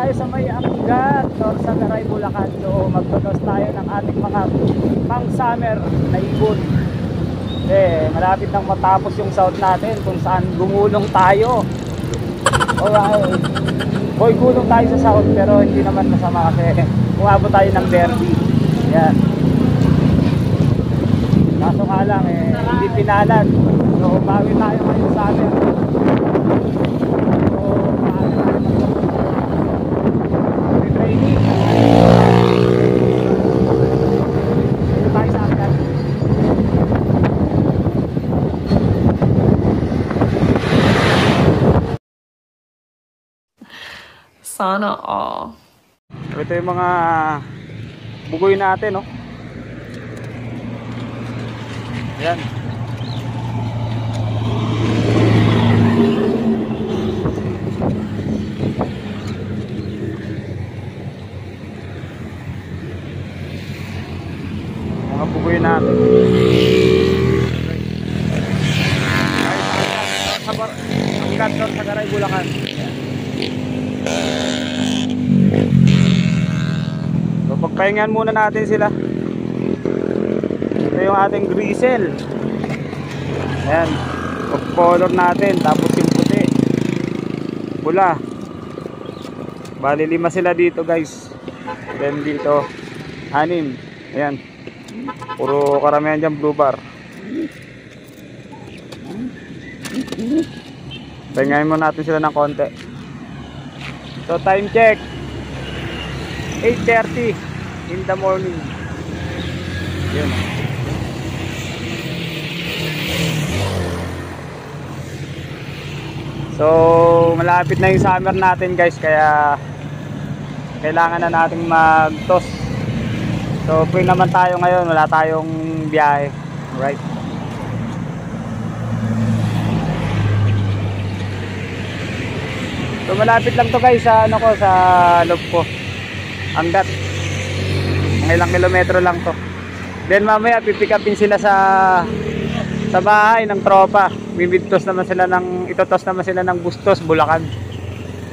tayo sa may Angat or sa Garay, Bulacan. So magtotos tayo ng ating mga pang summer na ibon. Malapit nang matapos yung south natin kung saan gumulong tayo. Alright. Boy, gulong tayo sa south pero hindi naman masama kasi umabot tayo ng derby. Yan. Kaso nga lang hindi pinalan. So bawi tayo ngayon sa atin. So maaari tayo mag-training. Dito tayo sa atin. Sana all. Ito yung mga bugoy natin, no? Yan. Mga bugoy natin. Ang kantor sa Garay, Bulacan. So pagpahingan muna natin sila. Ito yung ating grisel. Ayan, pag-color natin. Tapos yung puti, pula. Bali 5 sila dito guys. Then dito 6. Ayan, puro karamihan dyan blue bar. Pahingahin muna natin sila ng konti. So time check 8:30 in the morning. Yun. So malapit na yung summer natin guys, kaya kailangan na nating mag-toss. So free naman tayo ngayon, wala tayong biyahe. Right. So malapit lang to guys sa sa loob ko. Angat. Mga ilang kilometro lang to. Then mamaya pipick upin sila sa bahay ng tropa. Bibigtos naman sila ng itotos naman sila ng Bustos, Bulacan.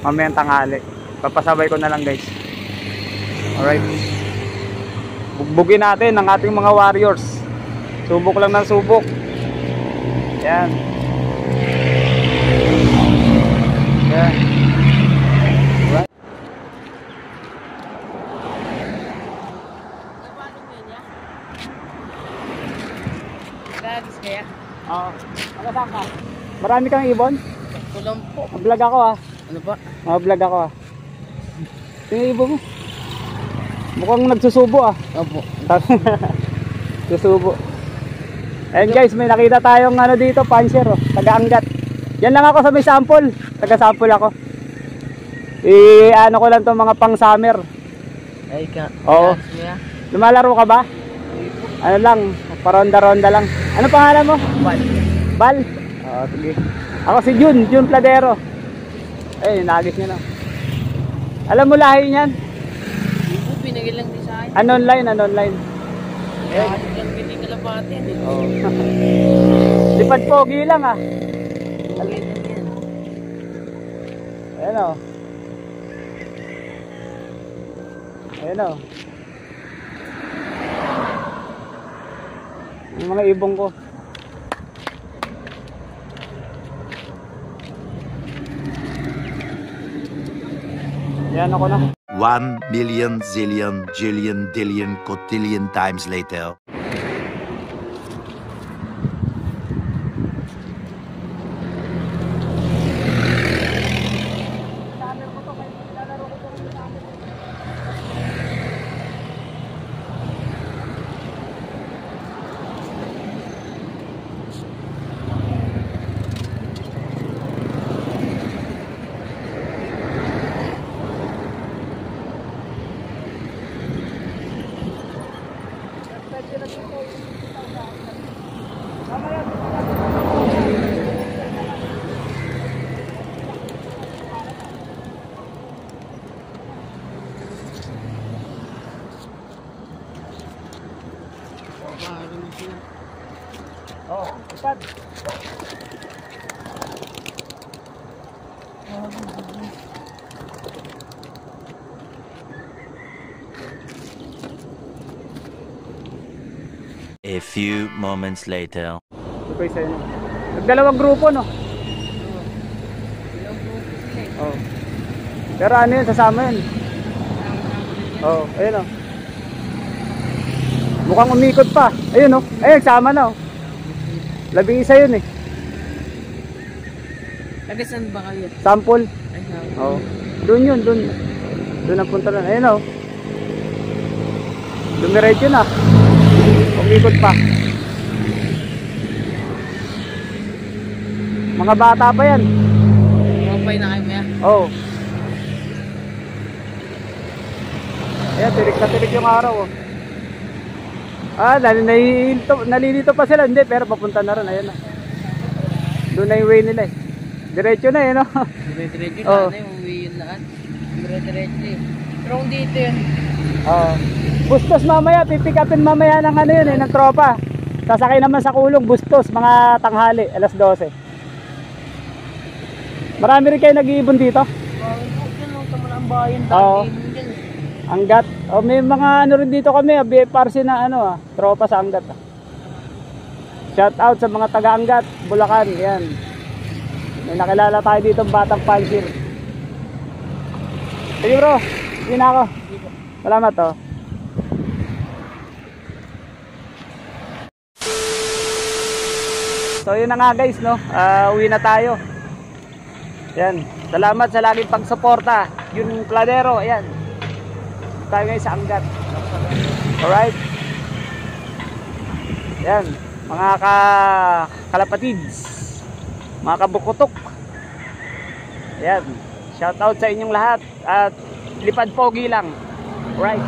Mamayang tanghali. Papasabay ko na lang guys. Alright. Bugbugin natin ang ating mga warriors. Subok lang ng subok. Yan. Yan. Kaya? Oo. Saan ka? Marami kang ibon? Kulang po. Vlog ako ah. Ano ba? Vlog ako ah. Yung ibon mo. Mukhang nagsusubo ah. Opo. Susubo. Ayun guys, may nakita tayong dito, panser oh. Taga-Angat. Yan lang ako sa may sample. Taga-sample ako. Ano ko lang to mga pang summer. Ay ka. Oo. Lumalaro ka ba? Ano lang, paronda-ronda lang. Ano pangalan mo? Bal. Bal? Oo, sige. Ako si Jun Pladero. Eh, nagis niya na. Alam mo lahi niyan? Hindi po, pinagil lang din sa akin. Online. Kaya kasi lang pinikalapati. Oo. Lipad pogi lang ah. Ayan o. Ayan o. Yung mga ibong ko. Yan ako na. 1 million zillion jillion dillion cotillion times later. Oh, ipad. A few moments later. Ito pa isa yun. Nagdalawang grupo, no? Ilang grupo sila eh. Oh. Pero ano yun, sasama yun. Oh, ayun oh. Mukhang umikot pa. Ayun oh. Ayun, sama na oh. 11 yun eh. Taga saan ba kayo? Sample. Ay, Oh. Doon yun, doon. Doon ang punta lang. Ayun oh. Dumiretso na. Umikot pa. Mga bata pa yan. Mapay na kayo maya. Oh. Ayan, tirik na tirik yung araw oh. Ah, nalilito pa sila. Hindi, pero papunta na rin. Ayan na. Doon na yung way nila eh. Diretso na eh, no? Dire-diretso Oo. na yung uwi yun lahat. Dire-diretso eh. Pero kung dito yun. Oo. Bustos mamaya, pipikapin mamaya ng ano yun eh, ng tropa. Sasakay naman sa kulong, bustos, mga tanghali, alas 12. Marami rin kayo nag-iibon dito? Yan lang tama na ang bayan. Oo. Dami dyan eh. Angat. O may mga ano rin dito kami, BFRC na ano tropa sa Angat. Shout out sa mga taga Angat, Bulacan, yan. May nakilala tayo dito batang Pansir. Sige bro, hindi na ako. Salamat oh. So yun na nga guys no, uwi na tayo. Yan, salamat sa laging pagsuporta. Yung Planero, ayan. Tayo ngayon sa Angat. Alright. Yan, mga kalapatids, mga kabukutok. Yan, shout out sa inyong lahat. At lipad pogi lang. Alright.